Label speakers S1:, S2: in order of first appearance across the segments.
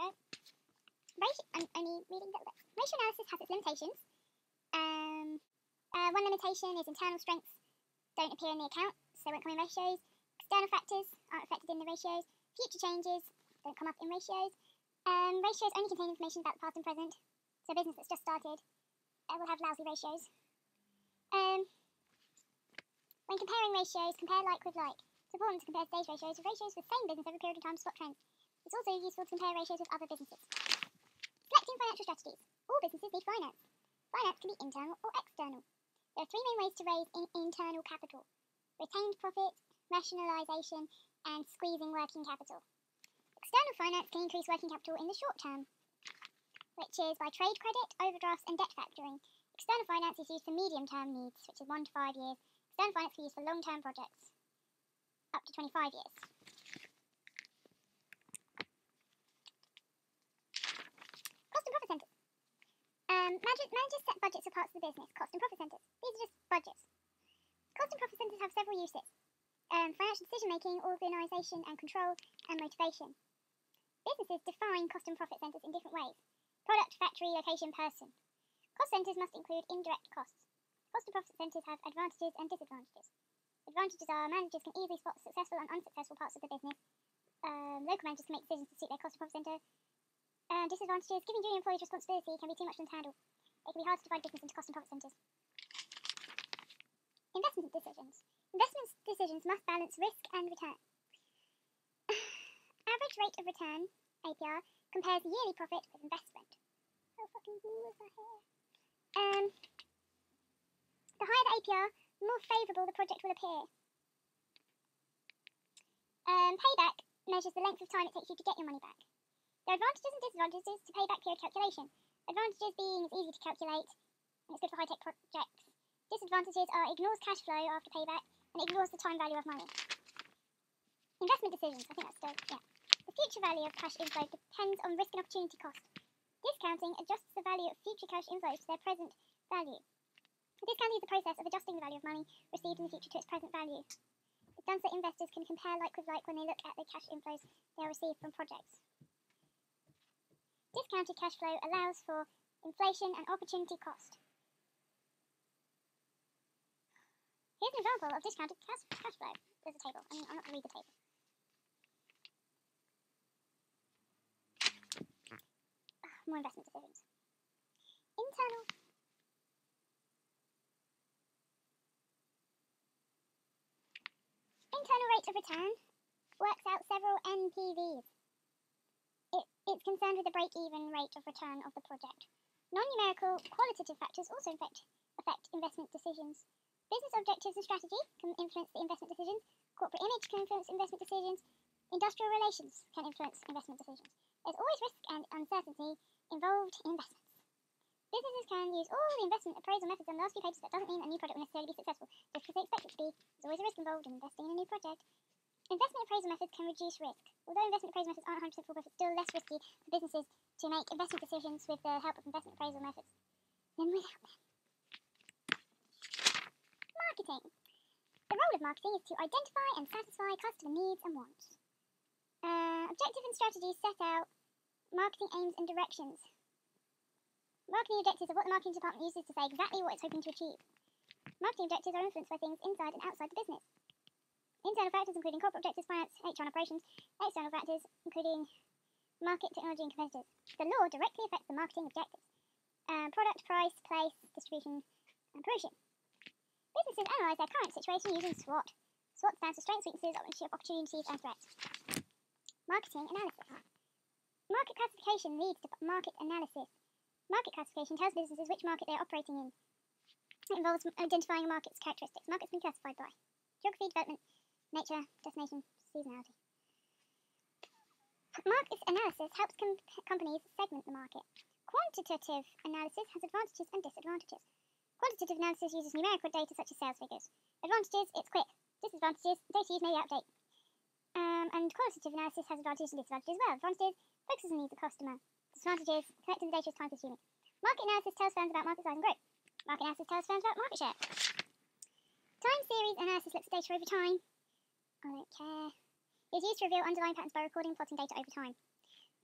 S1: go. I'm only reading a little bit. Ratio analysis has its limitations. One limitation is internal strengths don't appear in the account, so they won't come in ratios. External factors aren't reflected in the ratios. Future changes don't come up in ratios. Ratios only contain information about the past and present, so a business that's just started will have lousy ratios. When comparing ratios, compare like with like. It's important to compare stage ratios with ratios with the same business over a period of time to spot trends. It's also useful to compare ratios with other businesses. Selecting financial strategies. All businesses need finance. Finance can be internal or external. There are three main ways to raise internal capital: retained profit, rationalisation, and squeezing working capital. External finance can increase working capital in the short term, which is by trade credit, overdrafts, and debt factoring. External finance is used for medium-term needs, which is 1 to 5 years. External finance can be used for long-term projects, up to 25 years. Cost and profit centres. Managers set budgets for parts of the business. Cost and profit centres. These are just budgets. Cost and profit centres have several uses. Financial decision-making, organisation and control, and motivation. Businesses define cost and profit centres in different ways. Product, factory, location, person. Cost centres must include indirect costs. Cost and profit centres have advantages and disadvantages. Advantages are managers can easily spot successful and unsuccessful parts of the business. Local managers can make decisions to suit their cost and profit centre. Disadvantages: giving junior employees responsibility can be too much for them to handle. It can be hard to divide business into cost and profit centres. Investment decisions. Investment decisions must balance risk and return. Average rate of return, APR, compares yearly profit with investment. How fucking cool is that here? The higher the APR, the more favourable the project will appear. Payback measures the length of time it takes you to get your money back. There are advantages and disadvantages to payback period calculation. Advantages being it's easy to calculate and it's good for high-tech projects. Disadvantages are ignores cash flow after payback and ignores the time value of money. Investment decisions. I think that's still, yeah. The future value of cash inflow depends on risk and opportunity cost. Discounting adjusts the value of future cash inflows to their present value. Discounting is the process of adjusting the value of money received in the future to its present value. It's done so investors can compare like with like when they look at the cash inflows they are received from projects. Discounted cash flow allows for inflation and opportunity cost. Here's an example of discounted cash flow. There's a table. I'm not going to read the table. More investment decisions. Internal rate of return works out several NPVs. It's concerned with the break-even rate of return of the project. Non-numerical qualitative factors also affect investment decisions. Business objectives and strategy can influence the investment decisions. Corporate image can influence investment decisions. Industrial relations can influence investment decisions. There's always risk and uncertainty involved in investments. Businesses can use all the investment appraisal methods on the last few pages. That doesn't mean a new project will necessarily be successful, just because they expect it to be. There's always a risk involved in investing in a new project. Investment appraisal methods can reduce risk. Although investment appraisal methods aren't 100% foolproof, it's still less risky for businesses to make investment decisions with the help of investment appraisal methods than without them. Marketing. The role of marketing is to identify and satisfy customer needs and wants. Objective and strategies set out marketing aims and directions. Marketing objectives are what the marketing department uses to say exactly what it's hoping to achieve. Marketing objectives are influenced by things inside and outside the business. Internal factors including corporate objectives, finance, HR and operations. External factors including market, technology and competitors. The law directly affects the marketing objectives. Product, price, place, distribution and promotion. Businesses analyse their current situation using SWOT. SWOT stands for strengths, weaknesses, opportunities and threats. Marketing analysis. Market classification leads to market analysis. Market classification tells businesses which market they are operating in. It involves identifying a market's characteristics. Markets can be classified by geography, development, nature, destination, seasonality. Market analysis helps companies segment the market. Quantitative analysis has advantages and disadvantages. Quantitative analysis uses numerical data such as sales figures. Advantages, it's quick. Disadvantages, data used may be out of date. And qualitative analysis has advantages and disadvantages as well. Advantages, focuses on the needs of the customer. Disadvantages, collecting the data is time consuming. Market analysis tells firms about market size and growth. Market analysis tells firms about market share. Time series analysis looks at data over time. I don't care. It's used to reveal underlying patterns by recording and plotting data over time.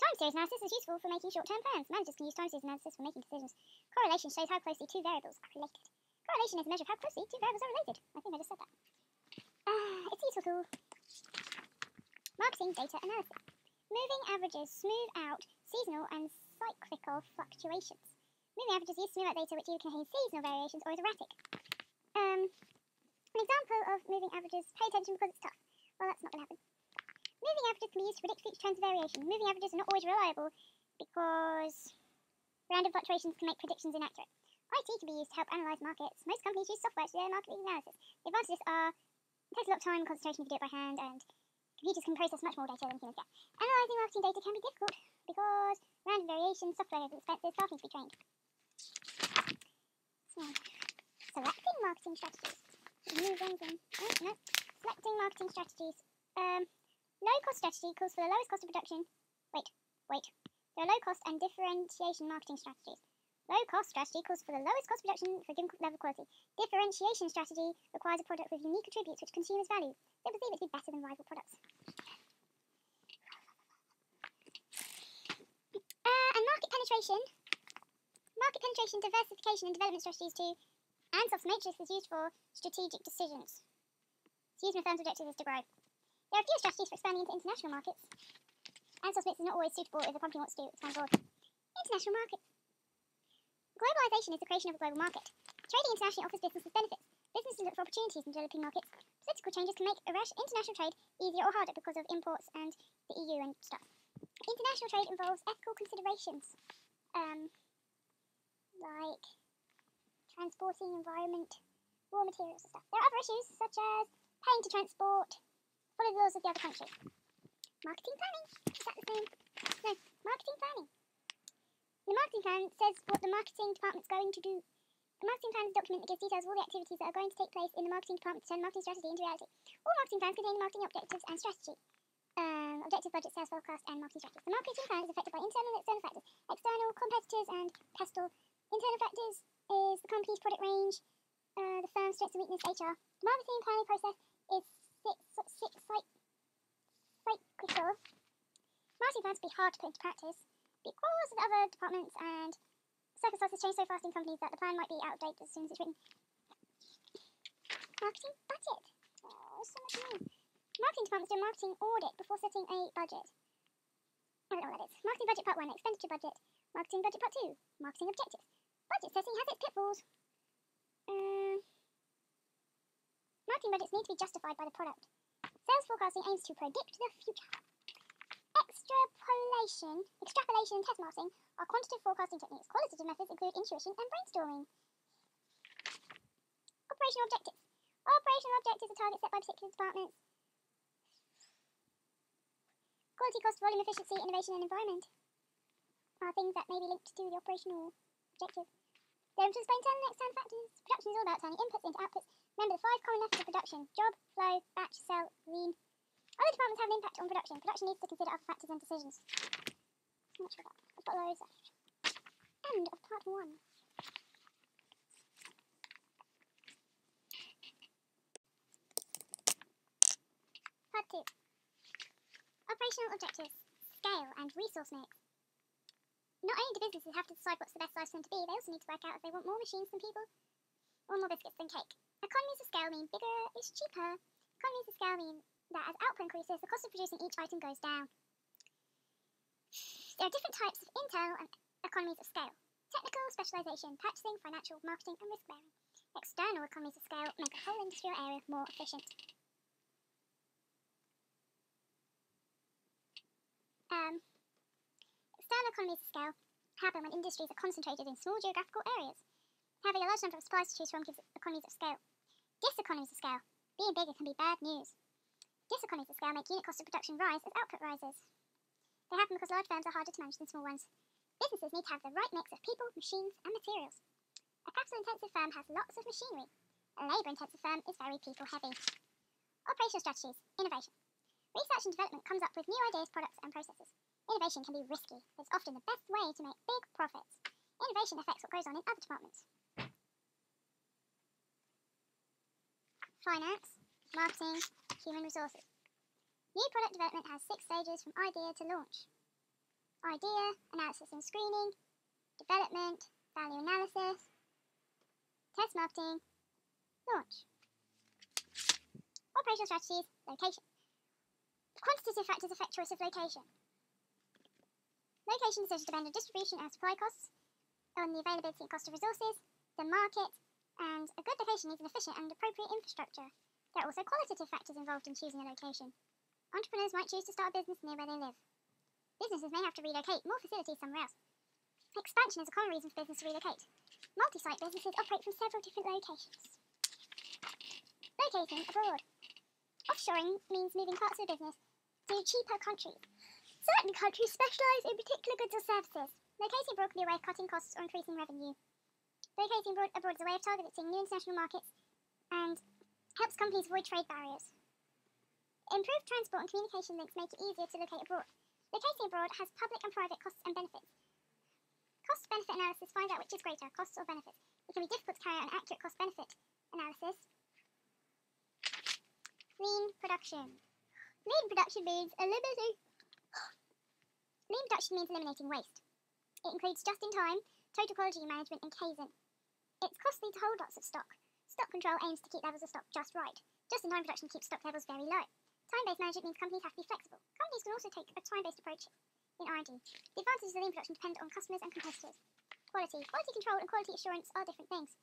S1: Time series analysis is useful for making short-term plans. Managers can use time series analysis for making decisions. Correlation shows how closely two variables are related. Correlation is a measure of how closely two variables are related. I think I just said that. It's a useful tool. Marketing data analysis. Moving averages smooth out seasonal and cyclical fluctuations. Moving averages use to smooth out data which either contains seasonal variations or is erratic. An example of moving averages, pay attention because it's tough. Well, that's not going to happen. Moving averages can be used to predict future trends of variation. Moving averages are not always reliable because random fluctuations can make predictions inaccurate. IT can be used to help analyse markets. Most companies use software to do their marketing analysis. The advantages are it takes a lot of time and concentration if you do it by hand, and computers can process much more data than humans can. Analysing marketing data can be difficult because random variations, software is expensive, staff needs to be trained. So, selecting marketing strategies. Selecting marketing strategies. Low-cost strategy calls for the lowest cost of production. Wait. There are low-cost and differentiation marketing strategies. Low-cost strategy calls for the lowest cost of production for a given level of quality. Differentiation strategy requires a product with unique attributes which consumers value. They perceive it to be better than rival products. And market penetration. Market penetration, diversification and development strategies too. And soft matrix is used for strategic decisions. It's used when a firm's objective is to grow. There are a few strategies for expanding into international markets. And soft mix is not always suitable if the company wants to expand abroad. International markets. Globalization is the creation of a global market. Trading internationally offers businesses benefits. Businesses look for opportunities in developing markets. Political changes can make international trade easier or harder because of imports and the EU and stuff. International trade involves ethical considerations, like transporting environment, raw materials and stuff. There are other issues such as paying to transport, follow the laws of the other country. Marketing planning. Is that the same? No, marketing planning. The marketing plan says what the marketing department's going to do. The marketing plan is a document that gives details of all the activities that are going to take place in the marketing department to turn marketing strategy into reality. All marketing plans contain marketing objectives and strategy. Objective, budget, sales forecast, and marketing strategies. The marketing plan is affected by internal and external factors. External, competitors, and pestle. Internal factors is the company's product range, the firm's strengths and weakness, HR. The marketing planning process is cyclical. Marketing plans can be hard to put into practice because of the other departments and circumstances change so fast in companies that the plan might be out of date as soon as it's written. Marketing budget. Oh, so much more. Marketing departments do a marketing audit before setting a budget. I don't know what that is. Marketing budget part 1, expenditure budget. Marketing budget part 2, marketing objectives. Budget setting has its pitfalls. Marketing budgets need to be justified by the product. Sales forecasting aims to predict the future. Extrapolation and test marketing are quantitative forecasting techniques. Qualitative methods include intuition and brainstorming. Operational objectives. Operational objectives are targets set by particular departments. Quality, cost, volume, efficiency, innovation, and environment are things that may be linked to the operational objective. They're influenced by internal and external factors. Production is all about turning inputs into outputs. Remember the 5 common methods of production: job, flow, batch, cell, lean. Other departments have an impact on production. Production needs to consider other factors and decisions. So much for that. I've got loads left. End of part 1. Part 2. Operational objectives, scale, and resource mix. Not only do businesses have to decide what's the best size for them to be, they also need to work out if they want more machines than people or more biscuits than cake. Economies of scale mean bigger is cheaper. Economies of scale mean that as output increases, the cost of producing each item goes down. There are different types of internal and economies of scale. Technical, specialisation, purchasing, financial, marketing, and risk bearing. External economies of scale make a whole industrial area more efficient. External economies of scale happen when industries are concentrated in small geographical areas. Having a large number of suppliers to choose from gives economies of scale. Diseconomies of scale. Being bigger can be bad news. Diseconomies of scale make unit cost of production rise as output rises. They happen because large firms are harder to manage than small ones. Businesses need to have the right mix of people, machines, and materials. A capital-intensive firm has lots of machinery. A labour-intensive firm is very people-heavy. Operational strategies. Innovation. Research and development comes up with new ideas, products, and processes. Innovation can be risky, but it's often the best way to make big profits. Innovation affects what goes on in other departments. Finance, marketing, human resources. New product development has 6 stages from idea to launch. idea, analysis and screening, development, value analysis, test marketing, launch. Operational strategies, location. Quantitative factors affect choice of location. Location decisions depend on distribution and supply costs, on the availability and cost of resources, the market, and a good location needs an efficient and appropriate infrastructure. There are also qualitative factors involved in choosing a location. Entrepreneurs might choose to start a business near where they live. Businesses may have to relocate more facilities somewhere else. Expansion is a common reason for business to relocate. Multi-site businesses operate from several different locations. Locating abroad. Offshoring means moving parts of a business to cheaper countries. Certain countries specialise in particular goods or services. Locating abroad can be a way of cutting costs or increasing revenue. Locating abroad is a way of targeting new international markets and helps companies avoid trade barriers. Improved transport and communication links make it easier to locate abroad. Locating abroad has public and private costs and benefits. Cost-benefit analysis finds out which is greater, costs or benefits. It can be difficult to carry out an accurate cost-benefit analysis. Lean production. Lean production means eliminating waste. It includes just-in-time, total quality management, and Kaizen. It's costly to hold lots of stock. Stock control aims to keep levels of stock just right. Just-in-time production keeps stock levels very low. Time-based management means companies have to be flexible. Companies can also take a time-based approach in R&D. The advantages of lean production depend on customers and competitors. Quality. Quality control and quality assurance are different things.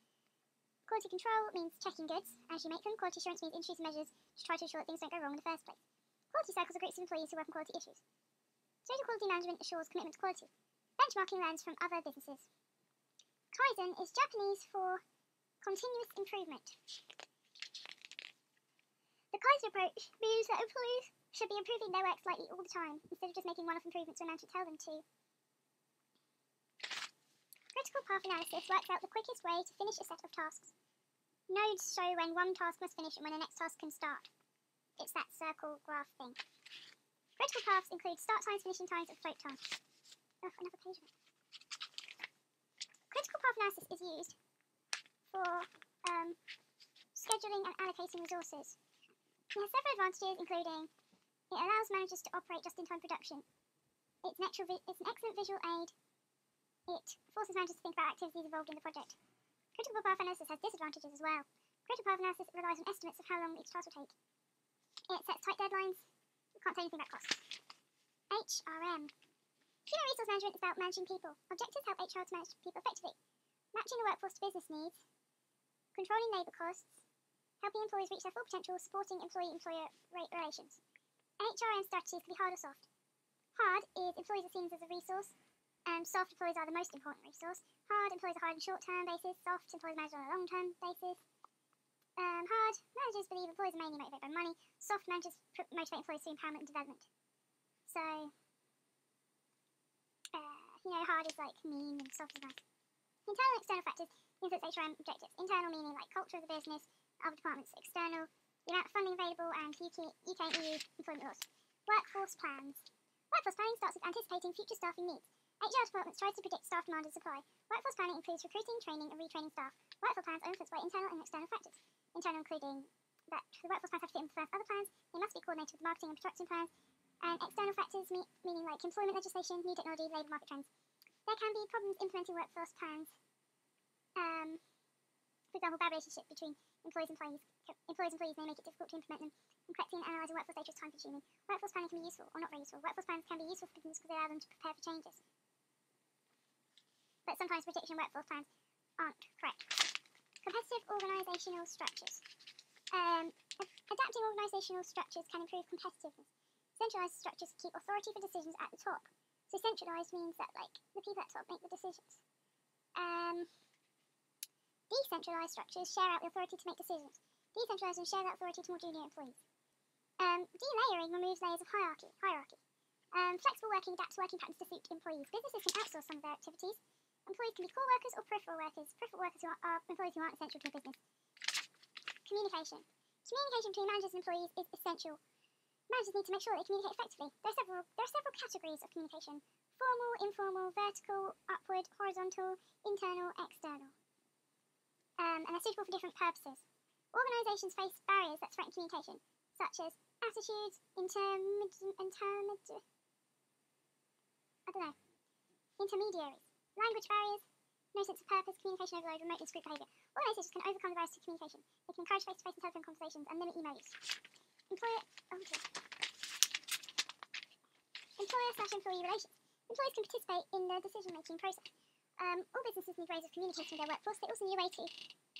S1: Quality control means checking goods as you make them. Quality assurance means introducing measures to try to ensure that things don't go wrong in the first place. Quality cycles are groups of employees who work on quality issues. Total quality management assures commitment to quality. Benchmarking learns from other businesses. Kaizen is Japanese for continuous improvement. The Kaizen approach means that employees should be improving their work slightly all the time, instead of just making one-off improvements when management tell them to. Critical path analysis works out the quickest way to finish a set of tasks. Nodes show when one task must finish and when the next task can start. It's that circle graph thing. Critical paths include start times, finishing times, and float times. Oh, another page of it. Critical path analysis is used for scheduling and allocating resources. It has several advantages, including it allows managers to operate just-in-time production. It's an excellent visual aid. It forces managers to think about activities involved in the project. Critical path analysis has disadvantages as well. Critical path analysis relies on estimates of how long each task will take. It sets tight deadlines. You can't say anything about costs. HRM. Human resource management is about managing people. Objectives help HR to manage people effectively. Matching the workforce to business needs. Controlling labour costs. Helping employees reach their full potential. Supporting employee-employer relations. HRM strategies can be hard or soft. Hard is employees are seen as a resource. Soft employees are the most important resource. Hard employees are hired on a short-term basis. Soft employees managed on a long-term basis. Hard managers believe employees are mainly motivated by money. Soft managers motivate employees through empowerment and development. So, hard is like mean and soft is nice. Internal and external factors influence HRM objectives. Internal meaning like culture of the business, other departments. External, the amount of funding available, and UK and EU employment laws. Workforce plans. Workforce planning starts with anticipating future staffing needs. HR departments try to predict staff demand and supply. Workforce planning includes recruiting, training, and retraining staff. Workforce plans are influenced by internal and external factors. Internal including that the workforce plans have to fit in with other plans, they must be coordinated with marketing and production plans, and external factors meaning like employment legislation, new technology, labour market trends. There can be problems implementing workforce plans. For example, bad relationship between employees and employees may make it difficult to implement them, and collecting and analysing workforce data is time consuming. Workforce planning can be useful or not very useful. Workforce plans can be useful for businesses because they allow them to prepare for changes. But sometimes prediction workforce plans aren't correct. Competitive organisational structures. Adapting organisational structures can improve competitiveness. Centralised structures keep authority for decisions at the top. So centralised means that the people at the top make the decisions. Decentralised structures share out the authority to make decisions. Decentralised and share that authority to more junior employees. Delayering removes layers of hierarchy. Flexible working adapts working patterns to suit employees. Businesses can outsource some of their activities. Employees can be core workers or peripheral workers. Peripheral workers are employees who aren't essential to a business. Communication. Communication between managers and employees is essential. Managers need to make sure they communicate effectively. There are several categories of communication. Formal, informal, vertical, upward, horizontal, internal, external. And they're suitable for different purposes. Organisations face barriers that threaten communication, such as attitudes, I don't know. Intermediaries. Language barriers, no sense of purpose, communication overload, remoteness, group behaviour. Organisations can overcome the barriers to communication. They can encourage face-to-face and telephone conversations and limit email use. Employer/employee relations. Employees can participate in the decision-making process. All businesses need ways of communicating with their workforce. They also need a way to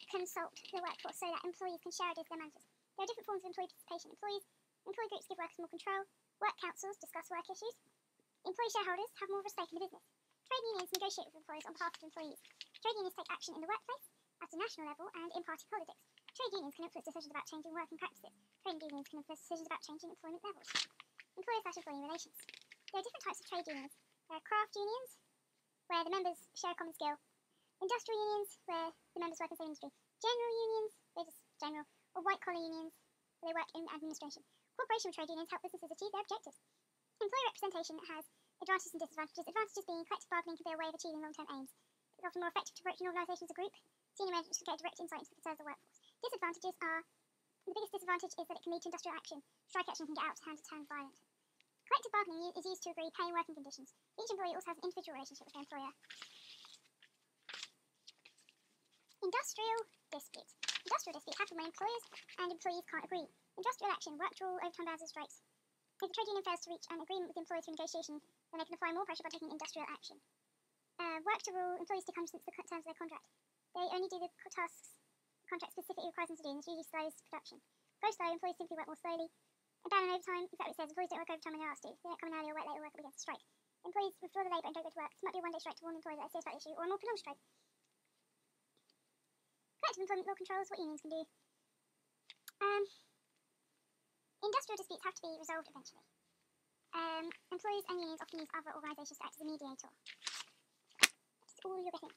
S1: consult the workforce so that employees can share ideas with their managers. There are different forms of employee participation. Employee groups give workers more control. Work councils discuss work issues. Employee shareholders have more of a stake in the business. Trade unions negotiate with employers on behalf of employees. Trade unions take action in the workplace, at a national level, and in party politics. Trade unions can influence decisions about changing working practices. Trade unions can influence decisions about changing employment levels. Employer/employee relations. There are different types of trade unions. There are craft unions, where the members share a common skill. Industrial unions, where the members work in the same industry. General unions, they're just general. Or white-collar unions, where they work in administration. Corporation trade unions help businesses achieve their objectives. Employee representation has advantages and disadvantages. Advantages being collective bargaining can be a way of achieving long-term aims. It's often more effective to approach an organisation as a group. Senior management should get direct insight into the concerns of the workforce. Disadvantages are, the biggest disadvantage is that it can lead to industrial action. Strike action can get out of hand and turn violent. Collective bargaining is used to agree pay and working conditions. Each employee also has an individual relationship with their employer. Industrial dispute. Industrial disputes happen when employers and employees can't agree. Industrial action, work rule, overtime bans and strikes. If the trade union fails to reach an agreement with the employer through negotiation, then they can apply more pressure by taking industrial action. Work to rule, employees stick 100% to the terms of their contract. They only do the tasks the contract specifically requires them to do, and this usually slows production. Go slow, employees simply work more slowly. A ban on overtime, in fact it says employees don't work overtime when they're asked to. If they don't come in early or work late or work up against a strike. Employees withdraw the labour and don't go to work. This might be a one-day strike to warn the employer that they're serious about the issue, or a more prolonged strike. Collective employment law controls what unions can do. Industrial disputes have to be resolved eventually. Employees and unions often use other organisations to act as a mediator. That's all you're getting.